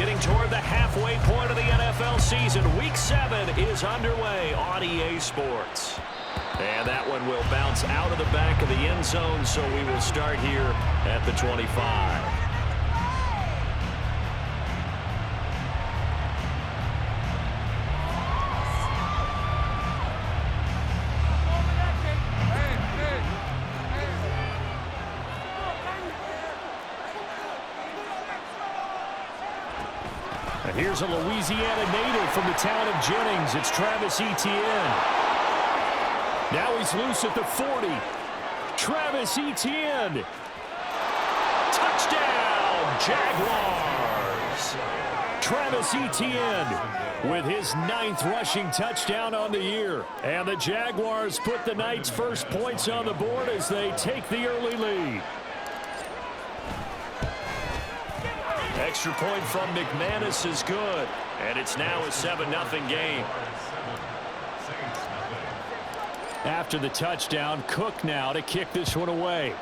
Getting toward the halfway point of the NFL season. Week 7 is underway on EA Sports. And that one will bounce out of the back of the end zone, so we will start here at the 25. Here's a Louisiana native from the town of Jennings. It's Travis Etienne. Now he's loose at the 40. Travis Etienne. Touchdown, Jaguars. Travis Etienne with his 9th rushing touchdown on the year. And the Jaguars put the night's first points on the board as they take the early lead. Extra point from McManus is good, and it's now a 7-0 game. After the touchdown, Cook now to kick this one away.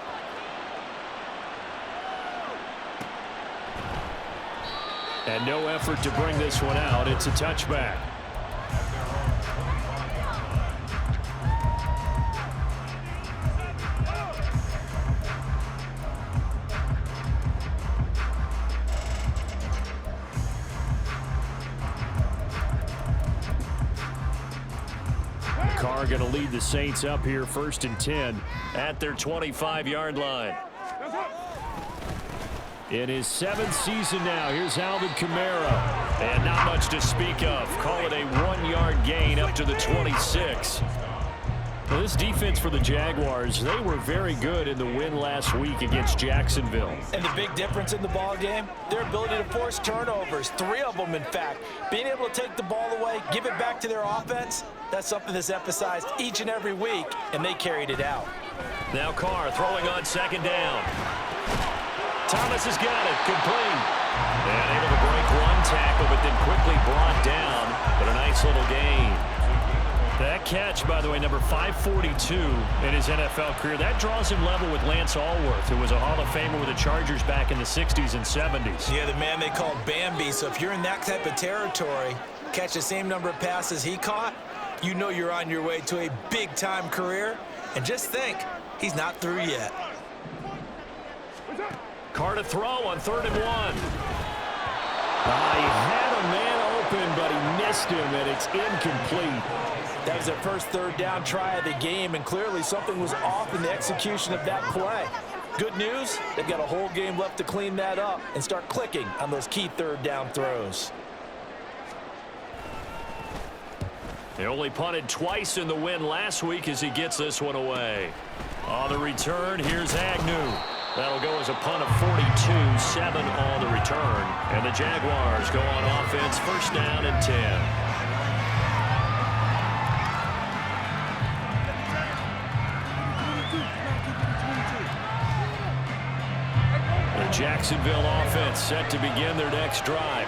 And no effort to bring this one out. It's a touchback. Carr going to lead the Saints up here 1st and 10 at their 25-yard line. In his 7th season now, here's Alvin Kamara. And not much to speak of. Call it a 1-yard gain up to the 26. Well, this defense for the Jaguars, they were very good in the win last week against Jacksonville. And the big difference in the ball game, their ability to force turnovers, 3 of them in fact. Being able to take the ball away, give it back to their offense, that's something that's emphasized each and every week, and they carried it out. Now Carr throwing on 2nd down. Thomas has got it, complete. And able to break one tackle, but then quickly brought down. But a nice little gain. That catch, by the way, number 542 in his NFL career, that draws him level with Lance Allworth, who was a Hall of Famer with the Chargers back in the 60s and 70s. Yeah, the man they called Bambi. So if you're in that type of territory, catch the same number of passes he caught, you know you're on your way to a big-time career. And just think, he's not through yet. Carr to throw on 3rd and 1. He had a man open, but he missed him, and it's incomplete. That was their first 3rd down try of the game, and clearly something was off in the execution of that play. Good news, they've got a whole game left to clean that up and start clicking on those key 3rd down throws. They only punted twice in the win last week as he gets this one away. On the return, here's Agnew. That'll go as a punt of 42, 7 on the return. And the Jaguars go on offense, 1st down and 10. Jacksonville offense set to begin their next drive.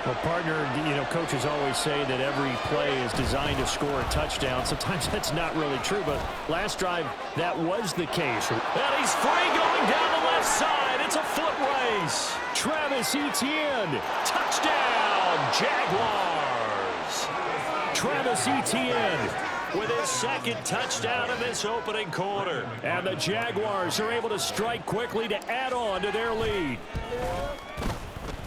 Well, partner, coaches always say that every play is designed to score a touchdown. Sometimes that's not really true, but last drive, that was the case. And he's free going down the left side. It's a foot race. Travis Etienne, touchdown, Jaguars. Travis Etienne with his 2nd touchdown in this opening quarter. And the Jaguars are able to strike quickly to add on to their lead.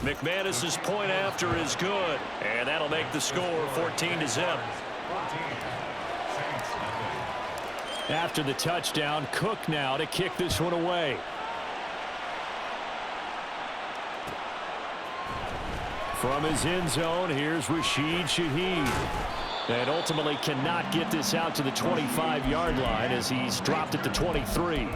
McManus's point after is good, and that'll make the score 14-0. After the touchdown, Cook now to kick this one away. From his end zone, here's Rashid Shaheed. And ultimately cannot get this out to the 25-yard line as he's dropped at the 23.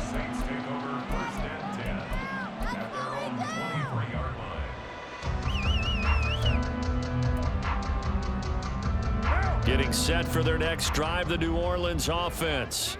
Getting set for their next drive, the New Orleans offense.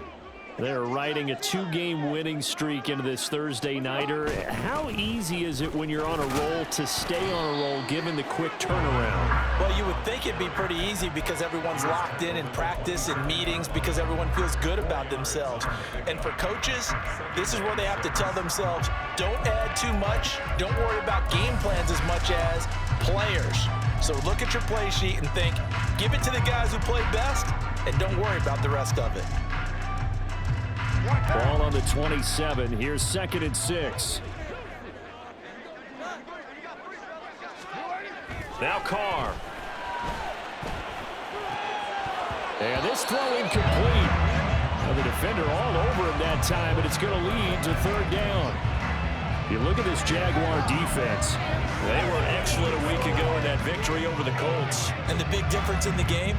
They're riding a 2-game winning streak into this Thursday nighter. How easy is it when you're on a roll to stay on a roll given the quick turnaround? Well, you would think it'd be pretty easy because everyone's locked in practice and meetings because everyone feels good about themselves. And for coaches, this is where they have to tell themselves, don't add too much. Don't worry about game plans as much as players. So look at your play sheet and think, give it to the guys who play best, and don't worry about the rest of it. Ball on the 27. Here's 2nd and 6. Now Carr. And this throw incomplete. And the defender all over him that time, and it's going to lead to 3rd down. You look at this Jaguar defense. They were excellent a week ago in that victory over the Colts. And the big difference in the game,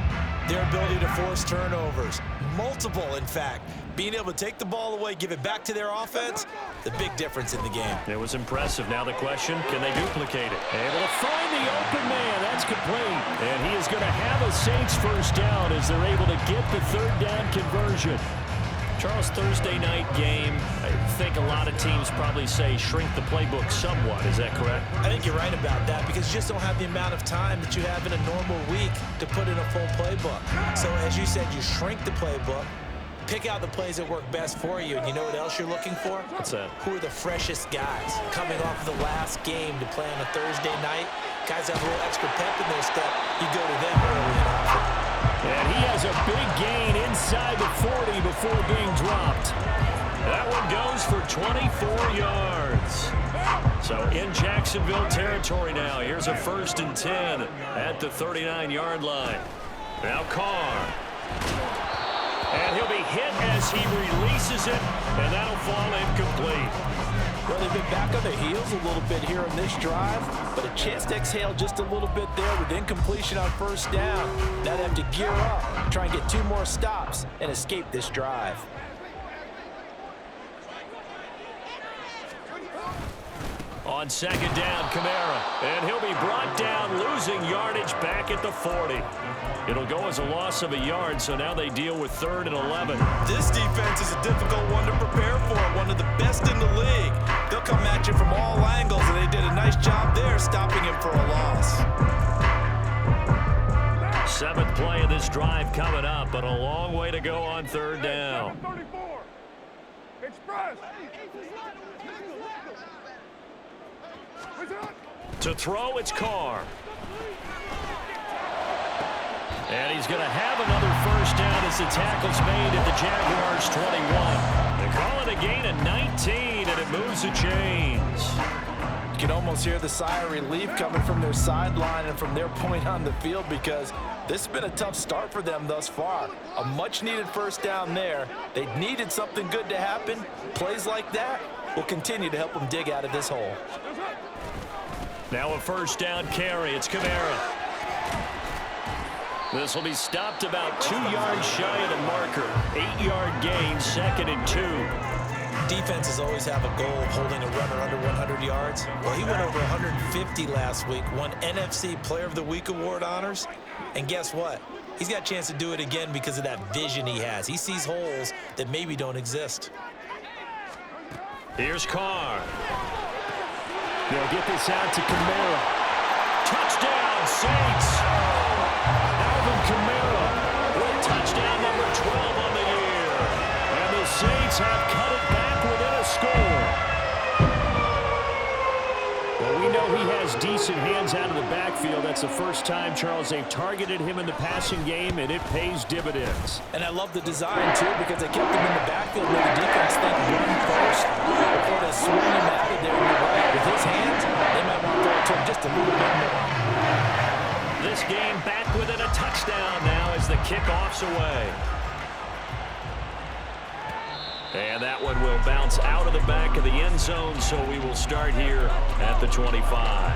their ability to force turnovers. Multiple, in fact. Being able to take the ball away, give it back to their offense, the big difference in the game. It was impressive. Now the question, can they duplicate it? Able to find the open man. That's complete. And he is going to have a Saints first down as they're able to get the 3rd down conversion. Charles, Thursday night game, I think a lot of teams probably say shrink the playbook somewhat. Is that correct? I think you're right about that because you just don't have the amount of time that you have in a normal week to put in a full playbook. So as you said, you shrink the playbook, pick out the plays that work best for you, and you know what else you're looking for? What's that? Who are the freshest guys coming off of the last game to play on a Thursday night? Guys have a little extra pep in their step. You go to them early and often. And he has a big gain inside the 40 before being dropped. That one goes for 24 yards. So in Jacksonville territory now. Here's a 1st and 10 at the 39-yard line. Now Carr. And he'll be hit as he releases it, and that'll fall incomplete. Well, they've been back on their heels a little bit here in this drive, but a chance to exhale just a little bit there with incompletion on 1st down. Now they have to gear up, try and get 2 more stops, and escape this drive. On 2nd down, Kamara. And he'll be brought down, losing yardage back at the 40. It'll go as a loss of a yard, so now they deal with 3rd and 11. This defense is a difficult one to prepare for, one of the best in the league. They'll come at you from all angles, and they did a nice job there stopping him for a loss. 7th play of this drive coming up, but a long way to go on 3rd down. 34. Express. To throw, it's Carr. And he's going to have another 1st down as the tackle's made at the Jaguars' 21. They call it a gain of 19, and it moves the chains. You can almost hear the sigh of relief coming from their sideline and from their point on the field because this has been a tough start for them thus far. A much-needed 1st down there. They needed something good to happen. Plays like that will continue to help them dig out of this hole. Now a 1st down carry. It's Kamara. This will be stopped about 2 yards shy of the marker. 8-yard gain, 2nd and 2. Defenses always have a goal of holding a runner under 100 yards. Well, he went over 150 last week, won NFC Player of the Week award honors. And guess what? He's got a chance to do it again because of that vision he has. He sees holes that maybe don't exist. Here's Carr. They'll get this out to Kamara. Touchdown, Saints. Alvin Kamara with touchdown number 12 on the year. And the Saints have cut it back within a score. Well, we know he has decent hands out of the backfield. That's the first time, Charles, they've targeted him in the passing game, and it pays dividends. And I love the design, too, because they kept him in the backfield where the defense think run first before they swing him out of there. With his hands, they might want to throw it to him just a little bit more. This game back within a touchdown now as the kickoff's away. And that one will bounce out of the back of the end zone, so we will start here at the 25.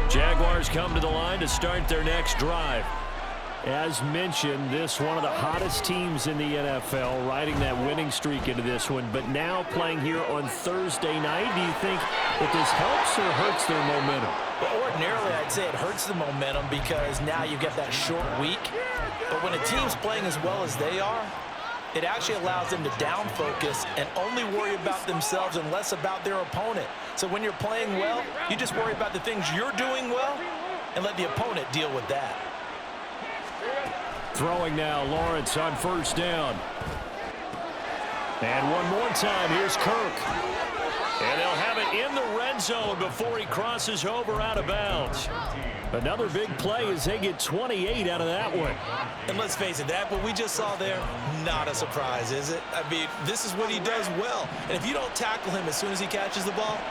Jaguars come to the line to start their next drive. As mentioned, this one of the hottest teams in the NFL, riding that winning streak into this one, but now playing here on Thursday night. Do you think that this helps or hurts their momentum? Well, ordinarily, I'd say it hurts the momentum because now you get that short week. But when a team's playing as well as they are, it actually allows them to down focus and only worry about themselves and less about their opponent. So when you're playing well, you just worry about the things you're doing well and let the opponent deal with that. Throwing now, Lawrence on 1st down. And one more time, here's Kirk. And they'll have it in the red zone before he crosses over out of bounds. Another big play as they get 28 out of that one. And let's face it, that what we just saw there, not a surprise, is it? I mean, this is what he does well. And if you don't tackle him as soon as he catches the ball,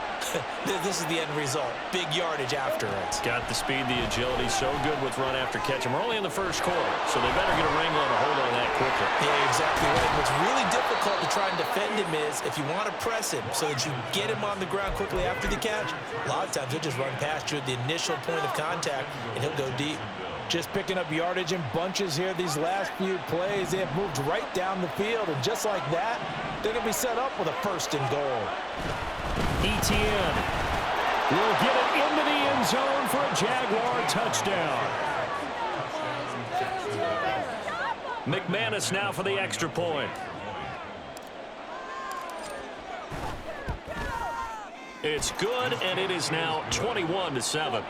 this is the end result. Big yardage afterwards. Got the speed, the agility, so good with run after catch. And we're only in the first quarter, so they better get a wrangle and a hold on that quickly. Yeah, exactly right. What's really difficult to try and defend him is if you want to press him so that you get him on the ground quickly after the catch, a lot of times he'll just run past you at the initial point of contact, and he'll go deep. Just picking up yardage in bunches here these last few plays. They have moved right down the field, and just like that, they're going to be set up with a 1st and goal. ETN will get it into the end zone for a Jaguar touchdown. McManus now for the extra point. It's good, and it is now 21-7.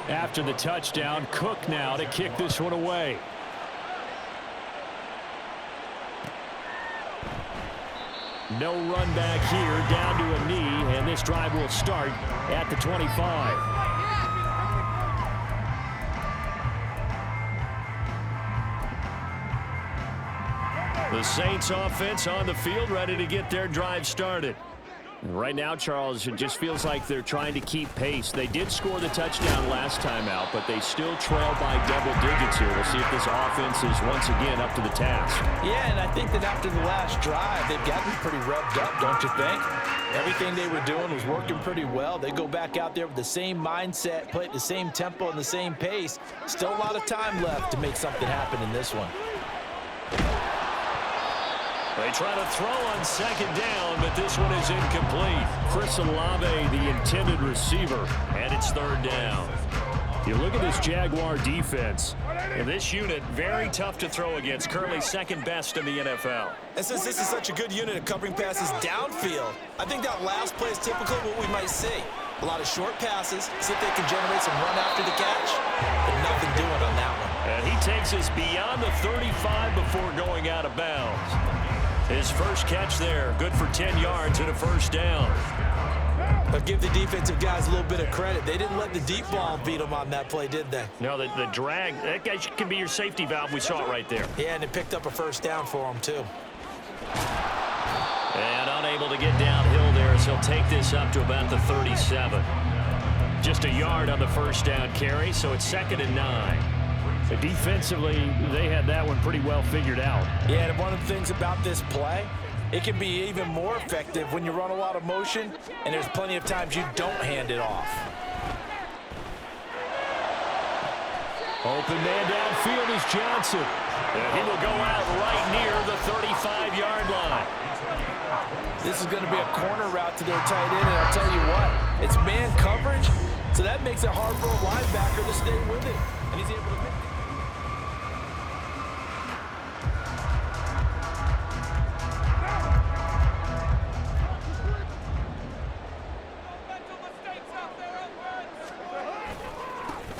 After the touchdown, Cook now to kick this one away. No run back here, down to a knee, and this drive will start at the 25. The Saints offense on the field, ready to get their drive started. Right now, Charles, it just feels like they're trying to keep pace. They did score the touchdown last time out, but they still trail by double digits here. We'll see if this offense is once again up to the task. Yeah, and I think that after the last drive, they've gotten pretty revved up, don't you think? Everything they were doing was working pretty well. They go back out there with the same mindset, play at the same tempo and the same pace. Still a lot of time left to make something happen in this one. They try to throw on 2nd down, but this one is incomplete. Chris Olave, the intended receiver, and it's 3rd down. You look at this Jaguar defense. And this unit, very tough to throw against. Currently 2nd best in the NFL. And since this is such a good unit of covering passes downfield, I think that last play is typical of what we might see. A lot of short passes, see if they can generate some run after the catch, but nothing doing on that one. And he takes us beyond the 35 before going out of bounds. His first catch there, good for 10 yards and a 1st down. But give the defensive guys a little bit of credit. They didn't let the deep ball beat them on that play, did they? No, the drag, that guy can be your safety valve. We saw it right there. Yeah, and it picked up a 1st down for him, too. And unable to get downhill there as he'll take this up to about the 37. Just a yard on the 1st down carry, so it's 2nd and 9. But defensively, they had that one pretty well figured out. Yeah, and one of the things about this play, it can be even more effective when you run a lot of motion, and there's plenty of times you don't hand it off. Open man downfield is Johnson. And he will go out right near the 35-yard line. This is going to be a corner route to their tight end, and I'll tell you what, it's man coverage, so that makes it hard for a linebacker to stay with it. And he's able to make it.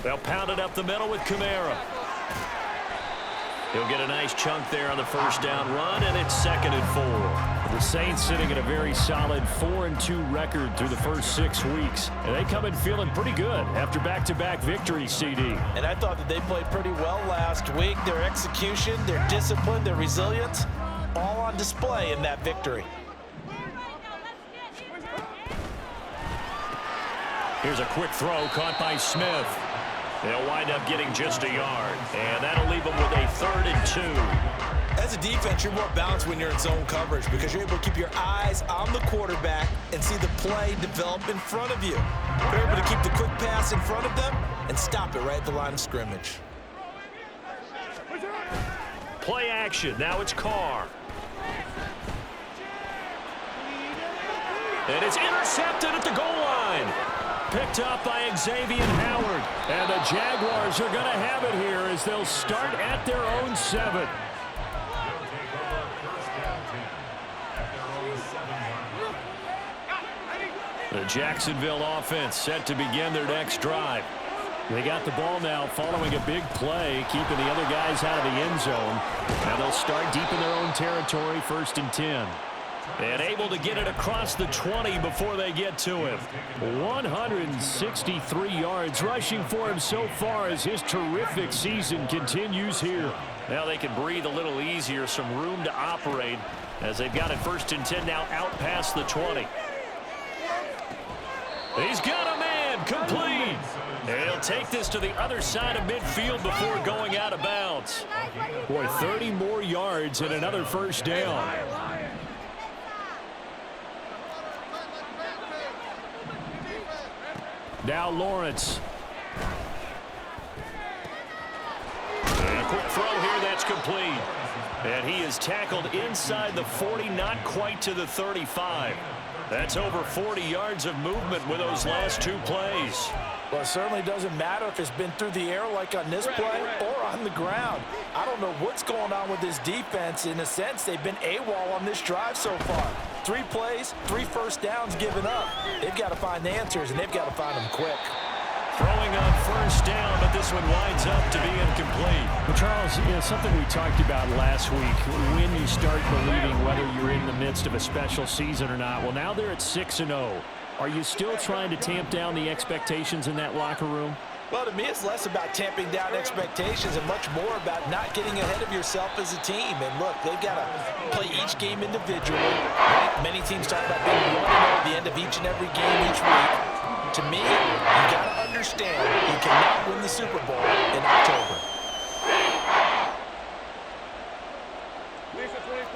They'll pound it up the middle with Kamara. He'll get a nice chunk there on the 1st down run, and it's 2nd and 4. The Saints sitting at a very solid 4-2 record through the first 6 weeks. And they come in feeling pretty good after back-to-back victories, CD. And I thought that they played pretty well last week. Their execution, their discipline, their resilience, all on display in that victory. Here's a quick throw caught by Smith. They'll wind up getting just a yard, and that'll leave them with a 3rd and 2. As a defense, you're more balanced when you're in zone coverage because you're able to keep your eyes on the quarterback and see the play develop in front of you. You're able to keep the quick pass in front of them and stop it right at the line of scrimmage. Play action. Now it's Carr. And it's intercepted at the goal line. Picked up by Xavier Howard. And the Jaguars are going to have it here as they'll start at their own 7. The Jacksonville offense set to begin their next drive. They got the ball now following a big play, keeping the other guys out of the end zone. Now they'll start deep in their own territory, 1st and 10. And able to get it across the 20 before they get to him. 163 yards rushing for him so far as his terrific season continues here. Now they can breathe a little easier, some room to operate as they've got it 1st and 10 now out past the 20. He's got a man, complete. And he'll take this to the other side of midfield before going out of bounds. Boy, 30 more yards and another 1st down. Now Lawrence. And a quick throw here, that's complete. And he is tackled inside the 40, not quite to the 35. That's over 40 yards of movement with those last 2 plays. Well, it certainly doesn't matter if it's been through the air like on this play or on the ground. I don't know what's going on with this defense. In a sense, they've been AWOL on this drive so far. 3 plays, 3 first downs given up. They've got to find the answers, and they've got to find them quick. Throwing on 1st down, but this one winds up to be incomplete. Well, Charles, something we talked about last week, when you start believing whether you're in the midst of a special season or not. Well, now they're at 6-0. Are you still trying to tamp down the expectations in that locker room? Well, to me, it's less about tamping down expectations and much more about not getting ahead of yourself as a team. And look, they've got to play each game individually. Many teams talk about being 1-0 at the end of each and every game each week. To me, you got to understand you cannot win the Super Bowl in October.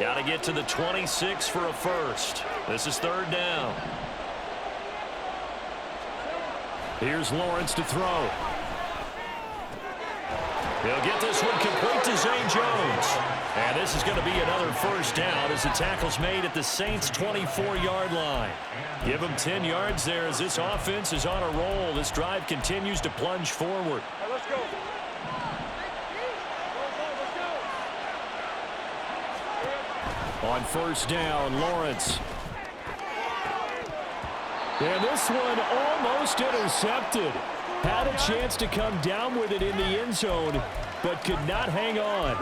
Got to get to the 26 for a first. This is 3rd down. Here's Lawrence to throw. He'll get this one complete to Zane Jones. And this is going to be another 1st down as the tackle's made at the Saints' 24-yard line. Give them 10 yards there as this offense is on a roll. This drive continues to plunge forward. Let's go. On 1st down, Lawrence. And this one almost intercepted. Had a chance to come down with it in the end zone, but could not hang on.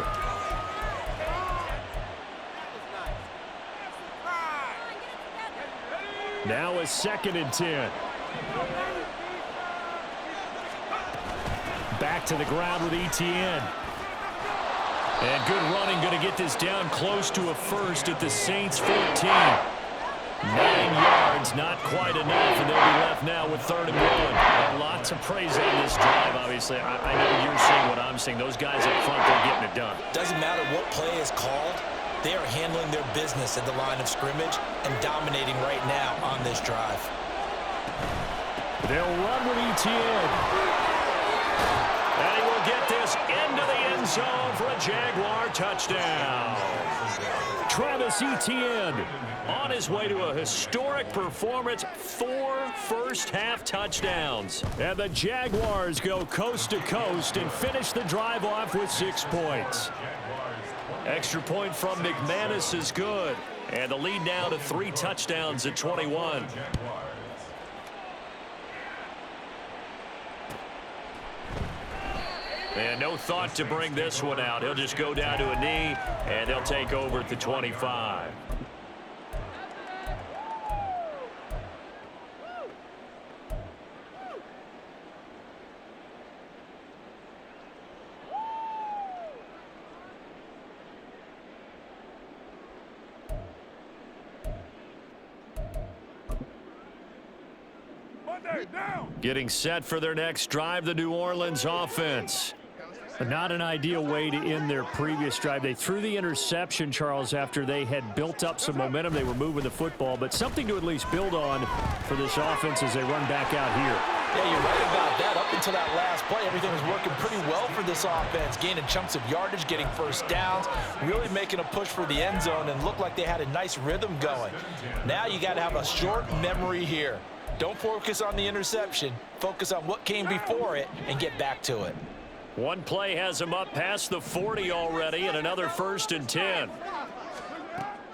Now a 2nd and 10. Back to the ground with Etienne. And good running, going to get this down close to a first at the Saints' 14. 9 yards, not quite enough, and they'll be left now with 3rd and 1. Lots of praise on this drive, obviously. I know you're seeing what I'm seeing. Those guys up front, they're getting it done. Doesn't matter what play is called. They are handling their business at the line of scrimmage and dominating right now on this drive. They'll run with Etienne. And he will get this into the end zone for a Jaguar touchdown. Travis Etienne On his way to a historic performance, 4 first-half touchdowns. And the Jaguars go coast to coast and finish the drive off with 6 points. Extra point from McManus is good. And the lead now to 3 touchdowns at 21. And no thought to bring this one out. He'll just go down to a knee, and they'll take over at the 25. Getting set for their next drive, the New Orleans offense. Not an ideal way to end their previous drive. They threw the interception, Charles, after they had built up some momentum. They were moving the football, but something to at least build on for this offense as they run back out here. Yeah, you're right about that. Up until that last play, everything was working pretty well for this offense, gaining chunks of yardage, getting first downs, really making a push for the end zone, and looked like they had a nice rhythm going. Now you got to have a short memory here. Don't focus on the interception. Focus on what came before it and get back to it. One play has him up past the 40 already, and another 1st and 10.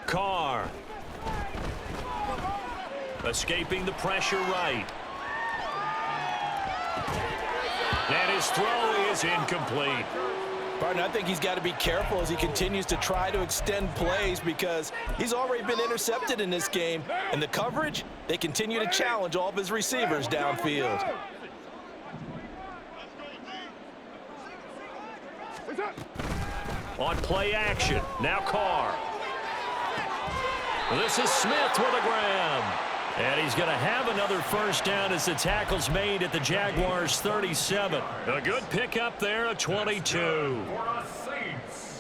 Carr. Escaping the pressure right. His throw is incomplete. Partner, I think he's got to be careful as he continues to try to extend plays because he's already been intercepted in this game. And the coverage, they continue to challenge all of his receivers downfield. On play action, now Carr. This is Smith with a grab. And he's going to have another first down as the tackle's made at the Jaguars' 37. A good pickup there, a 22.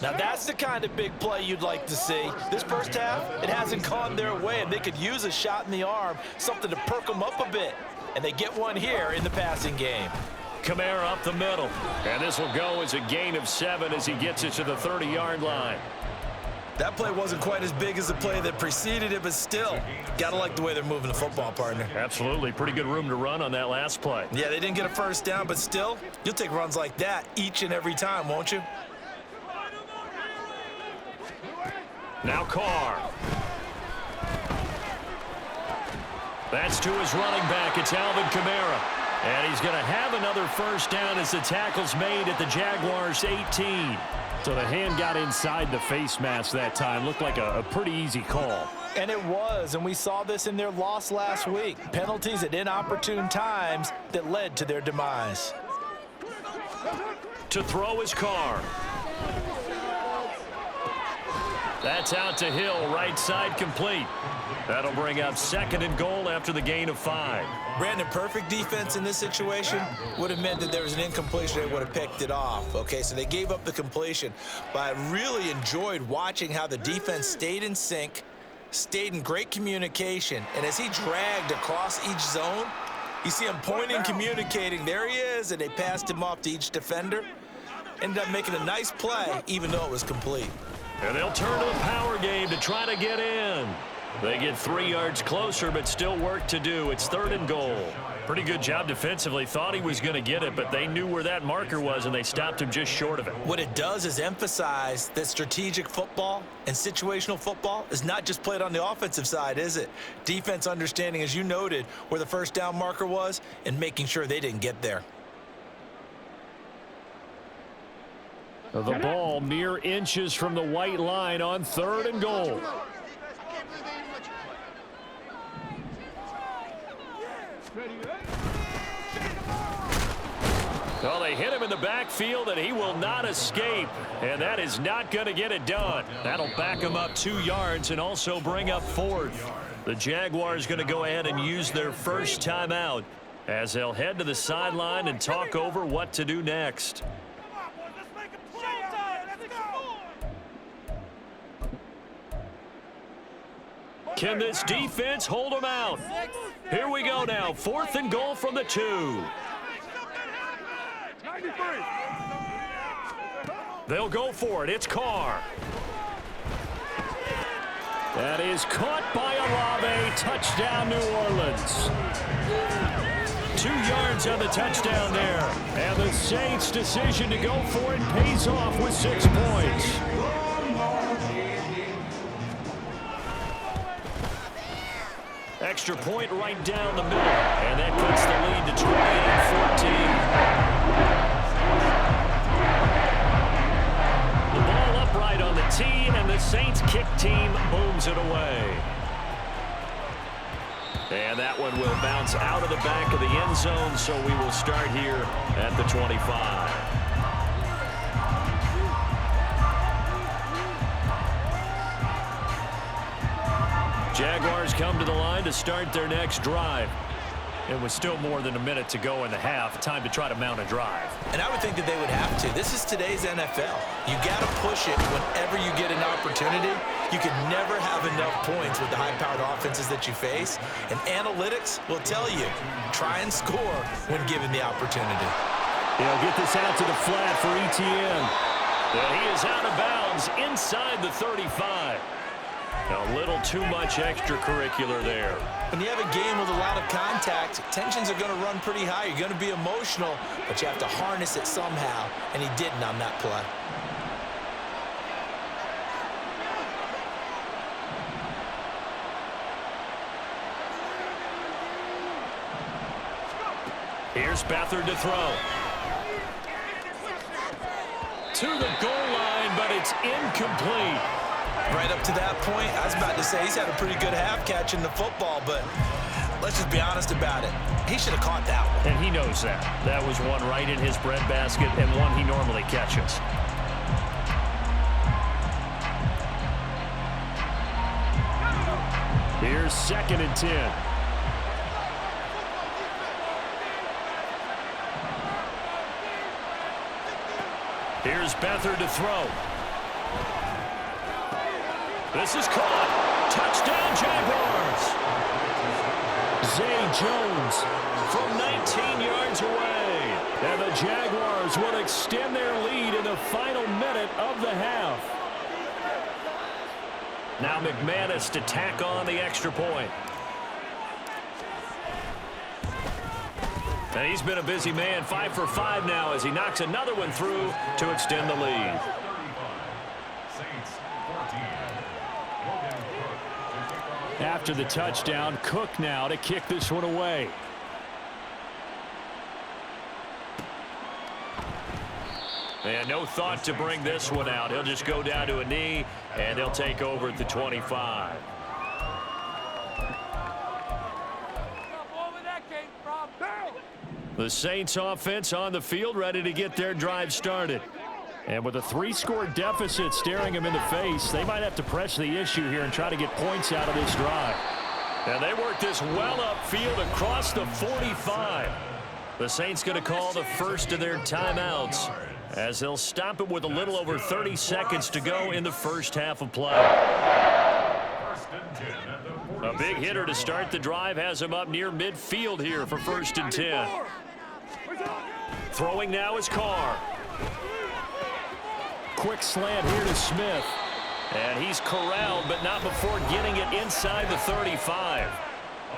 Now that's the kind of big play you'd like to see. This first half, it hasn't gone their way, and they could use a shot in the arm, something to perk them up a bit. And they get one here in the passing game. Kamara up the middle. And this will go as a gain of 7 as he gets it to the 30-yard line. That play wasn't quite as big as the play that preceded it, but still, gotta like the way they're moving the football, partner. Absolutely. Pretty good room to run on that last play. Yeah, they didn't get a first down, but still, you'll take runs like that each and every time, won't you? Now Carr. That's to his running back. It's Alvin Kamara. And he's going to have another first down as the tackle's made at the Jaguars' 18. So the hand got inside the face mask that time. Looked like a pretty easy call. And it was, and we saw this in their loss last week. Penalties at inopportune times that led to their demise. To throw is Carr. That's out to Hill, right side complete. That'll bring up 2nd and goal after the gain of 5. Brandon, perfect defense in this situation would have meant that there was an incompletion. They would have picked it off. Okay, so they gave up the completion. But I really enjoyed watching how the defense stayed in sync, stayed in great communication. And as he dragged across each zone, you see him pointing, communicating. There he is, and they passed him off to each defender. Ended up making a nice play, even though it was complete. And they'll turn to the power game to try to get in. They get 3 yards closer, but still work to do. It's 3rd and goal. Pretty good job defensively. Thought he was going to get it, but they knew where that marker was, and they stopped him just short of it. What it does is emphasize that strategic football and situational football is not just played on the offensive side, is it? Defense understanding, as you noted, where the first down marker was and making sure they didn't get there. The ball mere inches from the white line on 3rd and goal. Well, they hit him in the backfield, and he will not escape. And that is not going to get it done. That'll back him up 2 yards and also bring up 4th. The Jaguars going to go ahead and use their first timeout as they'll head to the sideline and talk over what to do next. Can this defense hold them out? Here we go now. 4th and goal from the 2. They'll go for it. It's Carr. That is caught by Olave. Touchdown, New Orleans. 2 yards on the touchdown there. And the Saints' decision to go for it pays off with 6 points. Extra point right down the middle. And that cuts the lead to 28-14. The ball upright on the tee, and the Saints kick team booms it away. And that one will bounce out of the back of the end zone, so we will start here at the 25. Jaguars come to the line to start their next drive. It was still more than a minute to go in the half. Time to try to mount a drive. And I would think that they would have to. This is today's NFL. You got to push it whenever you get an opportunity. You can never have enough points with the high-powered offenses that you face. And analytics will tell you, try and score when given the opportunity. He'll get this out to the flat for Etienne. And he is out of bounds inside the 35. A little too much extracurricular there. When you have a game with a lot of contact, tensions are going to run pretty high. You're going to be emotional, but you have to harness it somehow, and he didn't on that play. Here's Beathard to throw. to the goal line, but it's incomplete. Right up to that point, I was about to say he's had a pretty good half catching the football, but let's just be honest about it. He should have caught that one. And he knows that. That was one right in his breadbasket and one he normally catches. Here's 2nd and 10. Here's Beathard to throw. This is caught. Touchdown, Jaguars. Zay Jones from 19 yards away. And the Jaguars will extend their lead in the final minute of the half. Now McManus to tack on the extra point. And he's been a busy man, 5 for 5 now as he knocks another one through to extend the lead. After the touchdown, Cook now to kick this one away. And no thought to bring this one out. He'll just go down to a knee, and they'll take over at the 25. The Saints offense on the field, ready to get their drive started. And with a 3-score deficit staring them in the face, they might have to press the issue here and try to get points out of this drive. And they work this well upfield across the 45. The Saints going to call the first of their timeouts as they'll stop it with a little over 30 seconds to go in the first half of play. A big hitter to start the drive has him up near midfield here for 1st and 10. Throwing now is Carr. Quick slant here to Smith. And he's corralled, but not before getting it inside the 35.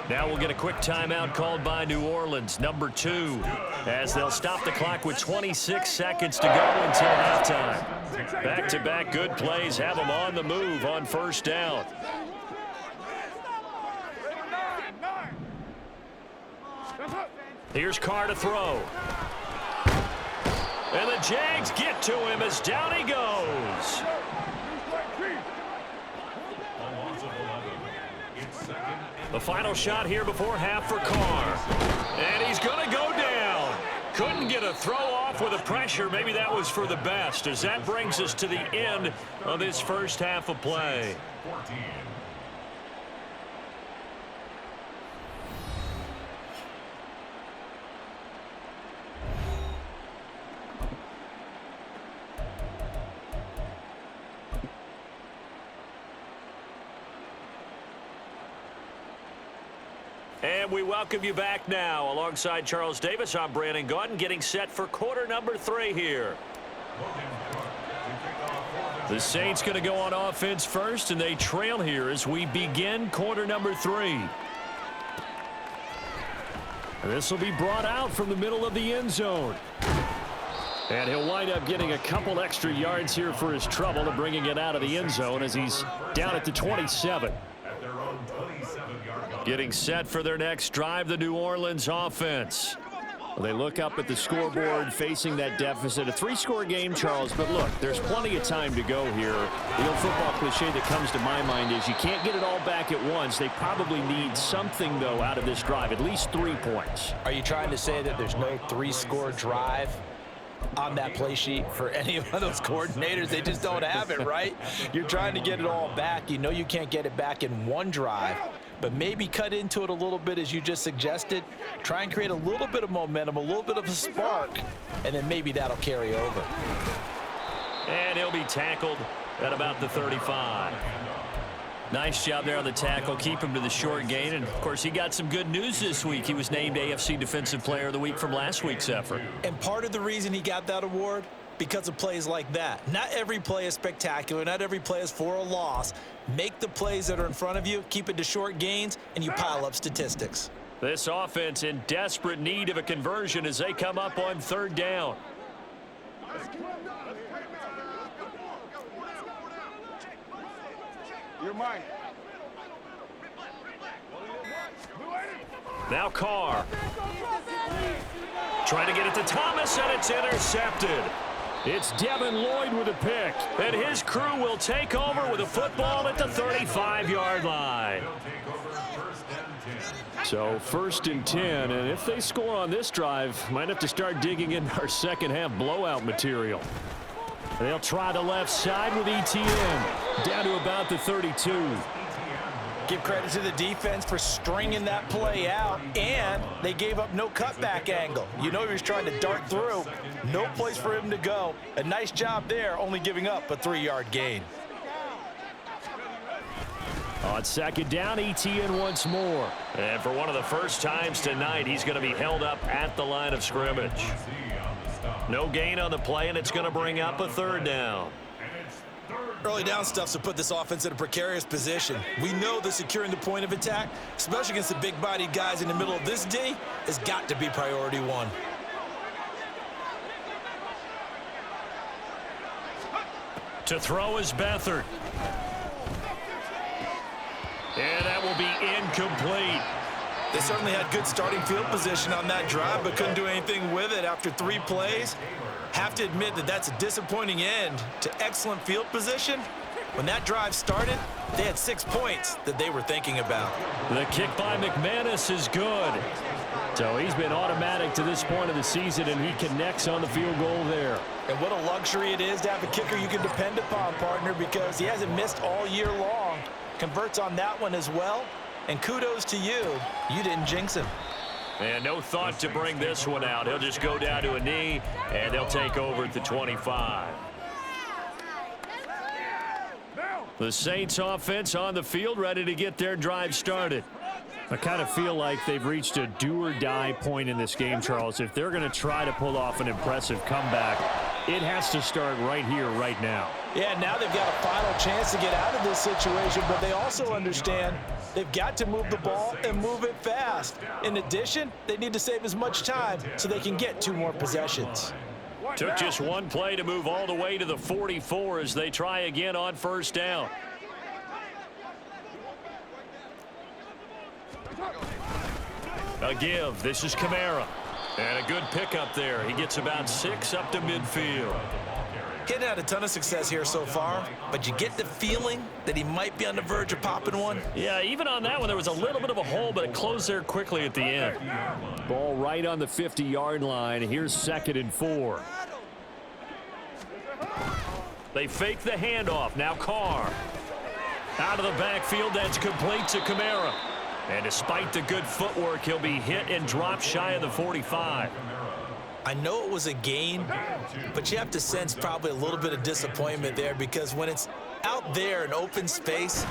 Now we'll get a quick timeout called by New Orleans, number 2, as they'll stop the clock with 26 seconds to go until halftime. Back-to-back good plays have them on the move on 1st down. Here's Carr to throw. And the Jags get to him as down he goes. The final shot here before half for Carr. And he's going to go down. Couldn't get a throw off with the pressure. Maybe that was for the best, as that brings us to the end of this first half of play. And we welcome you back now. Alongside Charles Davis, I'm Brandon Gaudin, getting set for quarter number 3 here. The Saints going to go on offense first, and they trail here as we begin quarter number 3. And this will be brought out from the middle of the end zone. And he'll wind up getting a couple extra yards here for his trouble and bringing it out of the end zone as he's down at the 27. Getting set for their next drive, the New Orleans offense. Well, they look up at the scoreboard facing that deficit. A 3-score game, Charles, but look, there's plenty of time to go here. The old football cliche that comes to my mind is you can't get it all back at once. They probably need something, though, out of this drive, at least 3 points. Are you trying to say that there's no 3-score drive on that play sheet for any of those coordinators? They just don't have it, right? You're trying to get it all back. You know you can't get it back in one drive, but maybe cut into it a little bit as you just suggested. Try and create a little bit of momentum, a little bit of a spark, and then maybe that'll carry over. And he'll be tackled at about the 35. Nice job there on the tackle. Keep him to the short gain. And, of course, he got some good news this week. He was named AFC Defensive Player of the Week from last week's effort. And part of the reason he got that award, because of plays like that. Not every play is spectacular. Not every play is for a loss. Make the plays that are in front of you, keep it to short gains, and you pile up statistics. This offense in desperate need of a conversion as they come up on 3rd down. You're mine. Now Carr. Trying to get it to Thomas, and it's intercepted. It's Devin Lloyd with a pick. And his crew will take over with a football at the 35-yard line. So 1st and 10, and if they score on this drive, might have to start digging in our second half blowout material. They'll try the left side with ETN, down to about the 32. Give credit to the defense for stringing that play out, and they gave up no cutback angle. You know he was trying to dart through. No place for him to go. A nice job there, only giving up a 3-yard gain. On 2nd down, ETN once more. And for one of the first times tonight, he's going to be held up at the line of scrimmage. No gain on the play, and it's going to bring up a 3rd down. Early down stuffs to put this offense in a precarious position. We know that securing the point of attack, especially against the big-bodied guys in the middle of this D, has got to be priority 1. To throw is Beathard. And that will be incomplete. They certainly had good starting field position on that drive, but couldn't do anything with it after 3 plays. Have to admit that that's a disappointing end to excellent field position. When that drive started, they had 6 points that they were thinking about. The kick by McManus is good. So he's been automatic to this point of the season, and he connects on the field goal there. And what a luxury it is to have a kicker you can depend upon, partner, because he hasn't missed all year long. Converts on that one as well. And kudos to you. You didn't jinx him. And no thought to bring this one out. He'll just go down to a knee, and they'll take over at the 25. The Saints offense on the field, ready to get their drive started. I kind of feel like they've reached a do-or-die point in this game, Charles. If they're going to try to pull off an impressive comeback, it has to start right here, right now. Yeah, now they've got a final chance to get out of this situation, but they also understand they've got to move the ball and move it fast. In addition, they need to save as much time so they can get 2 more possessions. Took just 1 play to move all the way to the 44 as they try again on 1st down. A give. This is Kamara. And a good pickup there. He gets about 6 up to midfield. He's had a ton of success here so far, but you get the feeling that he might be on the verge of popping one. Yeah, even on that one, there was a little bit of a hole, but it closed there quickly at the end. Ball right on the 50-yard line. Here's 2nd and 4. They fake the handoff. Now Carr. Out of the backfield, that's complete to Kamara. And despite the good footwork, he'll be hit and dropped shy of the 45. I know it was a gain, but you have to sense probably a little bit of disappointment there because when it's out there in open space,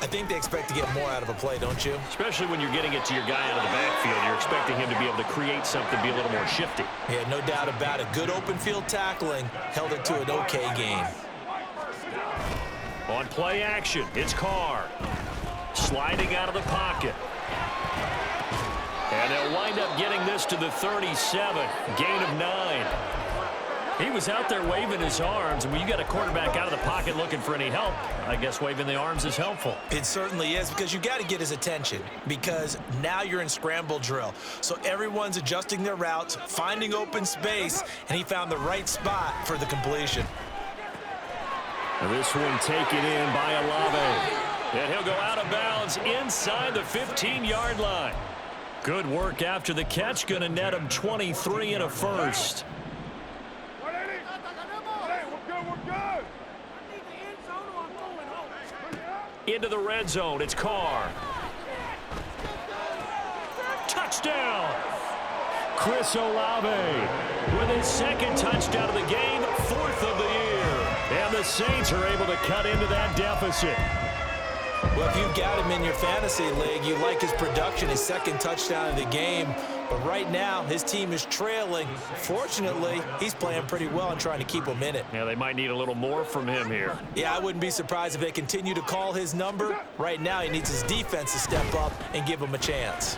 I think they expect to get more out of a play, don't you? Especially when you're getting it to your guy out of the backfield. You're expecting him to be able to create something, be a little more shifty. Yeah, no doubt about it. Good open field tackling held it to an okay game. On play action, it's Carr. Sliding out of the pocket. And they'll wind up getting this to the 37. Gain of 9. He was out there waving his arms, and when you got a quarterback out of the pocket looking for any help, I guess waving the arms is helpful. It certainly is, because you got to get his attention, because now you're in scramble drill. So everyone's adjusting their routes, finding open space, and he found the right spot for the completion. And this one taken in by Olave. And he'll go out of bounds inside the 15-yard line. Good work after the catch. Going to net him 23 and a first. Into the red zone. It's Carr. Touchdown. Chris Olave with his 2nd touchdown of the game, 4th of the year. And the Saints are able to cut into that deficit. Well, if you've got him in your fantasy league, you like his production, his 2nd touchdown of the game. But right now, his team is trailing. Fortunately, he's playing pretty well and trying to keep them in it. Yeah, they might need a little more from him here. Yeah, I wouldn't be surprised if they continue to call his number. Right now, he needs his defense to step up and give him a chance.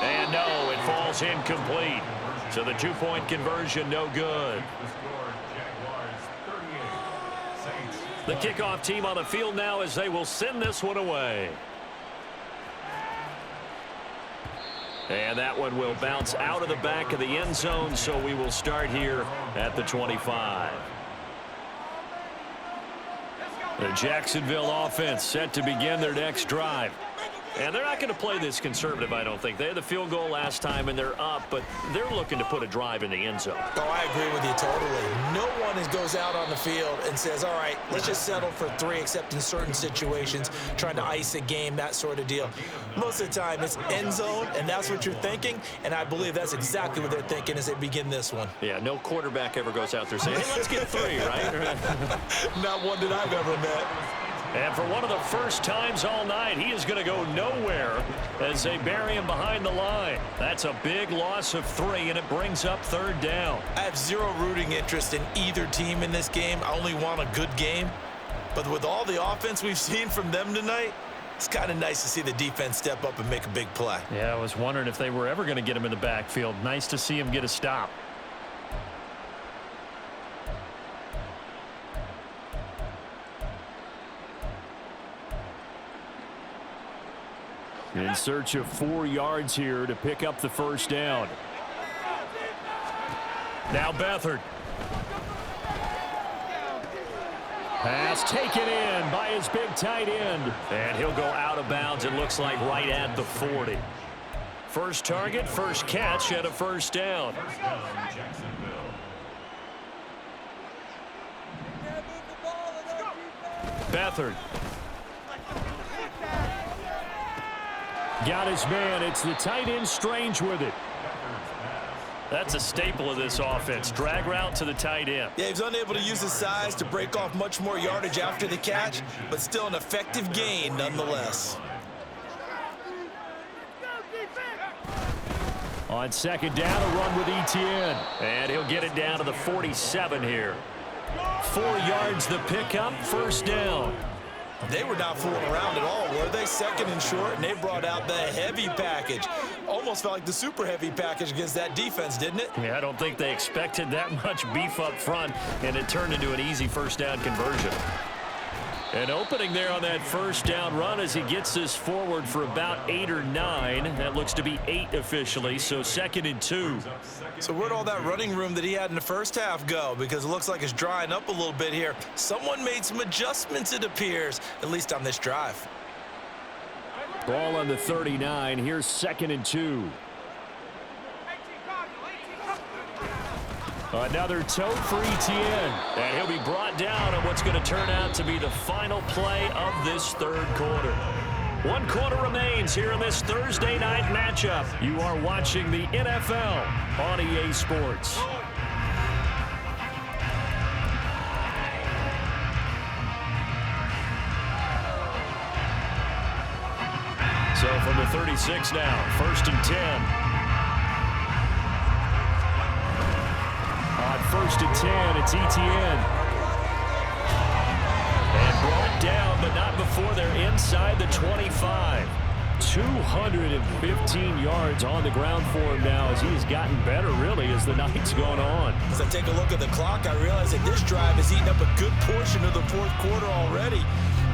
And no, it falls incomplete. So the 2-point conversion, no good. The kickoff team on the field now as they will send this one away. And that one will bounce out of the back of the end zone, so we will start here at the 25. The Jacksonville offense set to begin their next drive. And they're not going to play this conservative, I don't think. They had the field goal last time, and they're up, but they're looking to put a drive in the end zone. Oh, I agree with you totally. No one goes out on the field and says, all right, let's just settle for 3, except in certain situations, trying to ice a game, that sort of deal. Most of the time, it's end zone, and that's what you're thinking, and I believe that's exactly what they're thinking as they begin this one. Yeah, no quarterback ever goes out there saying, hey, let's get 3, right? Not one that I've ever met. And for one of the first times all night, he is going to go nowhere as they bury him behind the line. That's a big loss of 3, and it brings up 3rd down. I have zero rooting interest in either team in this game. I only want a good game. But with all the offense we've seen from them tonight, it's kind of nice to see the defense step up and make a big play. Yeah, I was wondering if they were ever going to get him in the backfield. Nice to see him get a stop. In search of 4 yards here to pick up the 1st down. Now Beathard. Pass taken in by his big tight end. And he'll go out of bounds, it looks like, right at the 40. First target, first catch, and a 1st down. Beathard. Got his man. It's the tight end Strange with it. That's a staple of this offense. Drag route to the tight end. Yeah, he's unable to use his size to break off much more yardage after the catch, but still an effective gain nonetheless. On 2nd down, a run with Etienne. And he'll get it down to the 47 here. 4 yards the pickup, 1st down. They were not fooling around at all, were they? 2nd and short, and they brought out the heavy package. Almost felt like the super heavy package against that defense, didn't it? Yeah, I don't think they expected that much beef up front, and it turned into an easy 1st down conversion. An opening there on that 1st down run as he gets this forward for about 8 or 9. That looks to be 8 officially, so 2nd and 2. So where'd all that running room that he had in the first half go? Because it looks like it's drying up a little bit here. Someone made some adjustments, it appears, at least on this drive. Ball on the 39. Here's 2nd and 2. Another tote for Etienne. And he'll be brought down on what's going to turn out to be the final play of this 3rd quarter. 1 quarter remains here in this Thursday night matchup. You are watching the NFL on EA Sports. So from the 36 now, 1st and 10. On 1st and 10, it's Etienne. And brought down, but not before they're inside the 25. 215 yards on the ground for him now as he's gotten better, really, as the night's going on. As I take a look at the clock, I realize that this drive has eaten up a good portion of the 4th quarter already.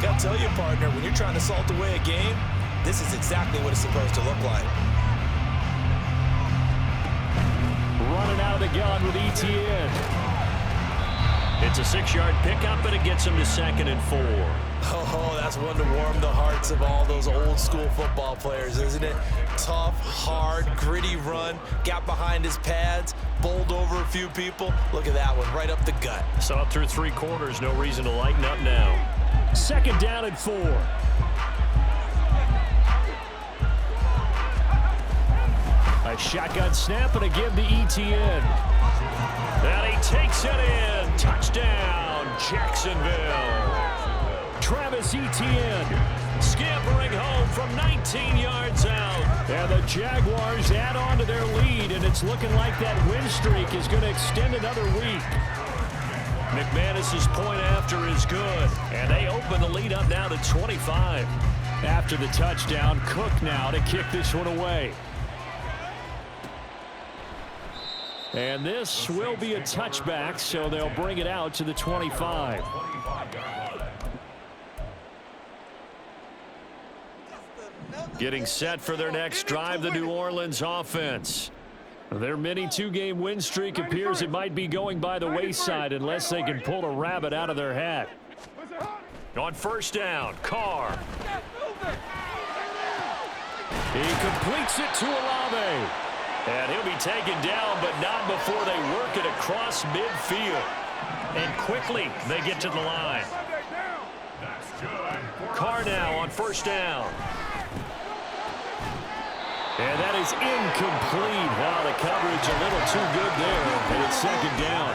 Got to tell you, partner, when you're trying to salt away a game, this is exactly what it's supposed to look like. Running out of the gun with Etienne. It's a 6-yard pickup, and it gets him to 2nd and 4. Oh, that's one to warm the hearts of all those old-school football players, isn't it? Tough, hard, gritty run. Got behind his pads, bowled over a few people. Look at that one, right up the gut. Saw it through 3 quarters. No reason to lighten up now. 2nd down and 4. A shotgun snap and a give to Etienne. And he takes it in. Touchdown, Jacksonville. Travis Etienne scampering home from 19 yards out. And the Jaguars add on to their lead, and it's looking like that win streak is going to extend another week. McManus's point after is good, and they open the lead up now to 25. After the touchdown, Cook now to kick this one away. And this will be a touchback, so they'll bring it out to the 25. Getting set for their next drive, the New Orleans offense. Their mini two-game win streak appears it might be going by the wayside unless they can pull a rabbit out of their hat. On first down, Carr. He completes it to Olave. And he'll be taken down, but not before they work it across midfield. And quickly, they get to the line. Carr now on first down. And that is incomplete. Wow, the coverage a little too good there. And it's second down.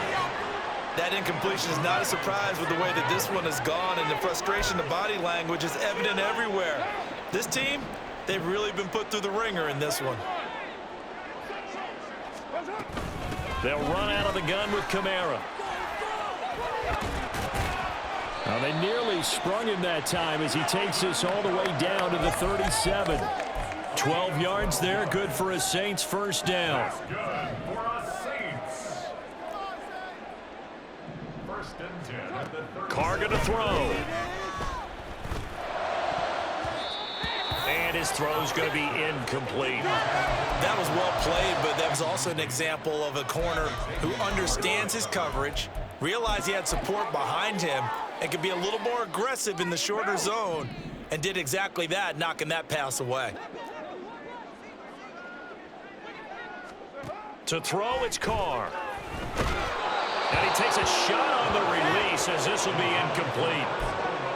That incompletion is not a surprise with the way that this one has gone, and the frustration, the body language is evident everywhere. This team, they've really been put through the ringer in this one. They'll run out of the gun with Kamara. Now they nearly sprung him that time as he takes this all the way down to the 37. 12 yards there, good for a Saints first down. Carr going to throw. And his throw's going to be incomplete. That was well played, but that was also an example of a corner who understands his coverage, realized he had support behind him, and could be a little more aggressive in the shorter zone, and did exactly that, knocking that pass away. To throw, it's Carr. And he takes a shot on the release as this will be incomplete.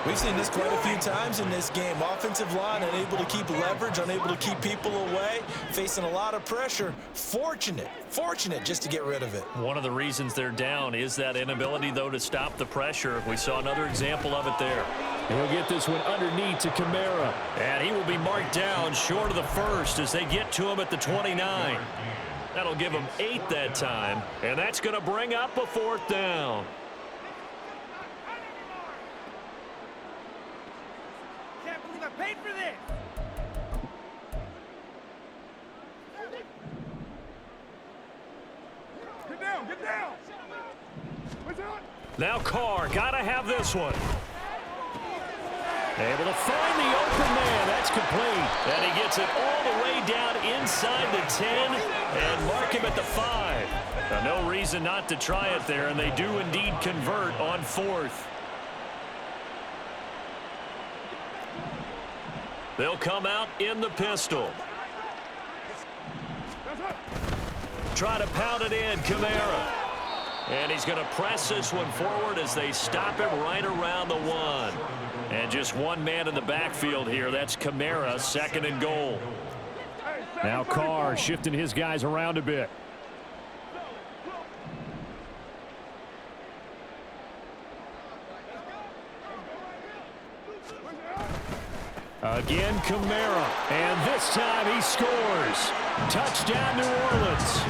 We've seen this quite a few times in this game. Offensive line unable to keep leverage, unable to keep people away, facing a lot of pressure. Fortunate just to get rid of it. One of the reasons they're down is that inability, though, to stop the pressure. We saw another example of it there. He'll get this one underneath to Kamara. And he will be marked down short of the first as they get to him at the 29. That'll give him 8 that time. And that's going to bring up a fourth down. Paid for this. Get down, get down. What's up? Now Carr, gotta have this one. Able to find the open man. That's complete. And he gets it all the way down inside the 10 and mark him at the 5. Now, no reason not to try it there, and they do indeed convert on fourth. They'll come out in the pistol. Try to pound it in, Kamara. And he's going to press this one forward as they stop him right around the 1. And just one man in the backfield here. That's Kamara, second and goal. Now Carr shifting his guys around a bit. Again, Kamara. And this time he scores. Touchdown, New Orleans.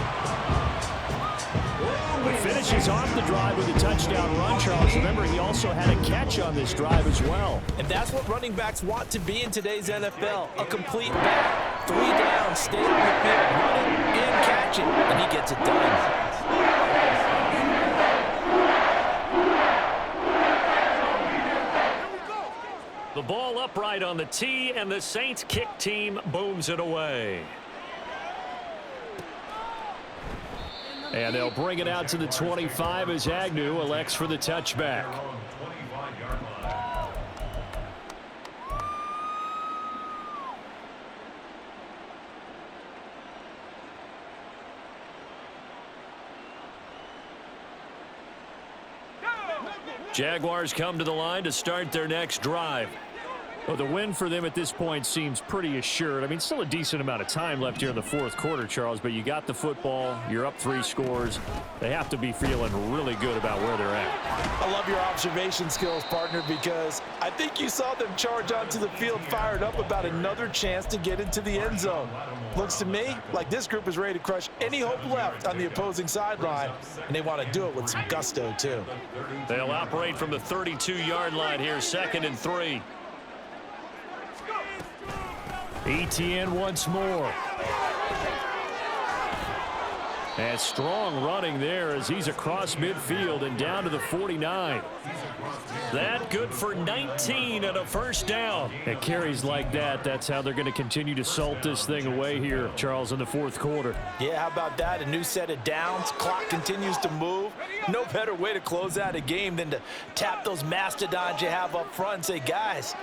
But finishes off the drive with a touchdown run, Charles. Remember, he also had a catch on this drive as well. And that's what running backs want to be in today's NFL. A complete back. 3 down, stay on the field, run it, and catch it. And he gets it done. The ball upright on the tee, and the Saints kick team booms it away. And they'll bring it out to the 25 as Agnew elects for the touchback. Jaguars come to the line to start their next drive. Well, the win for them at this point seems pretty assured. I mean, still a decent amount of time left here in the fourth quarter, Charles, but you got the football. You're up 3 scores. They have to be feeling really good about where they're at. I love your observation skills, partner, because I think you saw them charge onto the field fired up about another chance to get into the end zone. Looks to me like this group is ready to crush any hope left on the opposing sideline, and they want to do it with some gusto, too. They'll operate from the 32-yard line here, 2nd and 3. Etienne once more. And strong running there as he's across midfield and down to the 49. That good for 19 and a first down. And carries like that, that's how they're going to continue to salt this thing away here, Charles, in the fourth quarter. Yeah, how about that? A new set of downs. Clock continues to move. No better way to close out a game than to tap those mastodons you have up front and say, guys,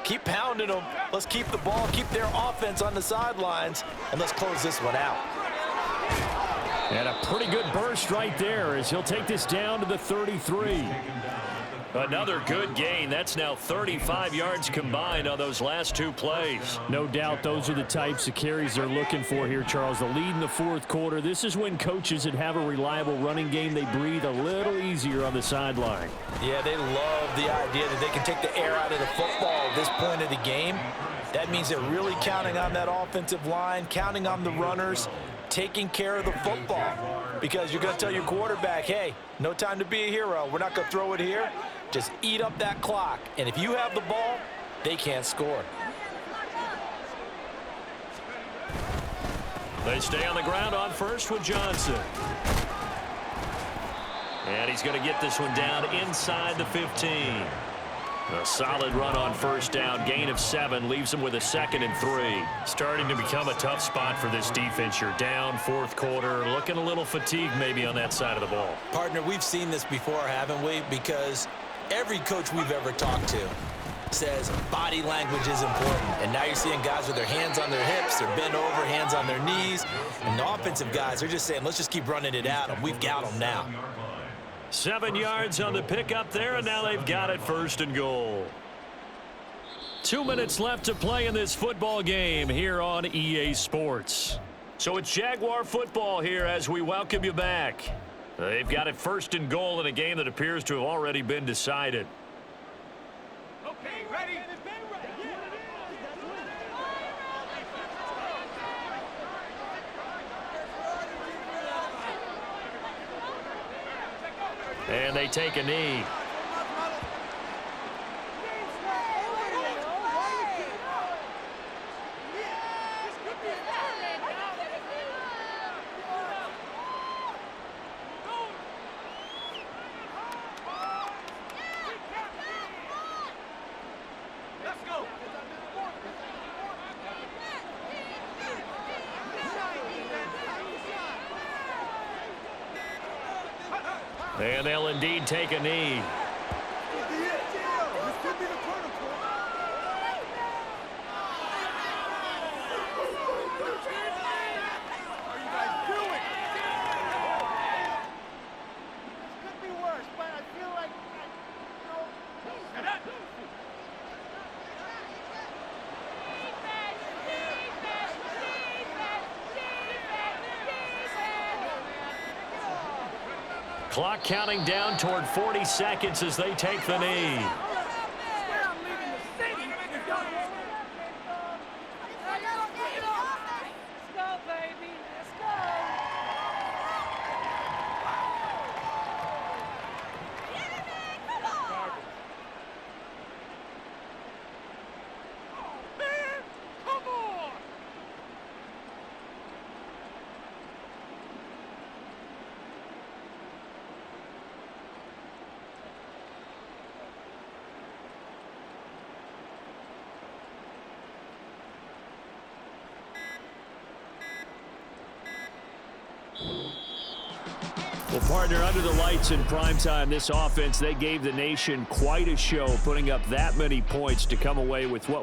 keep pounding them. Let's keep the ball, keep their offense on the sidelines, and let's close this one out. And a pretty good burst right there as he'll take this down to the 33. Another good gain. That's now 35 yards combined on those last two plays. No doubt those are the types of carries they're looking for here, Charles. The lead in the fourth quarter. This is when coaches that have a reliable running game, they breathe a little easier on the sideline. Yeah, they love the idea that they can take the air out of the football at this point of the game. That means they're really counting on that offensive line, counting on the runners, taking care of the football. Because you're going to tell your quarterback, hey, no time to be a hero. We're not going to throw it here. Just eat up that clock. And if you have the ball, they can't score. They stay on the ground on first with Johnson. And he's going to get this one down inside the 15. A solid run on first down, gain of 7, leaves him with a 2nd and 3. Starting to become a tough spot for this defense. You're down fourth quarter, looking a little fatigued maybe on that side of the ball. Partner, we've seen this before, haven't we? Because every coach we've ever talked to says body language is important. And now you're seeing guys with their hands on their hips, they're bent over, hands on their knees. And the offensive guys, they're just saying, let's just keep running it at them. We've got them now. 7 yards on the pickup there, and now they've got it 1st and goal. 2 minutes left to play in this football game here on EA Sports. So it's Jaguar football here as we welcome you back. They've got it 1st and goal in a game that appears to have already been decided. Okay, ready? And they take a knee. Let's go. And they'll indeed take a knee. This could be the turning point. How are you guys doing? This could be worse, but I feel like, Clock counting down toward 40 seconds as they take the knee. Well, partner, under the lights in primetime, this offense, they gave the nation quite a show, putting up that many points to come away with what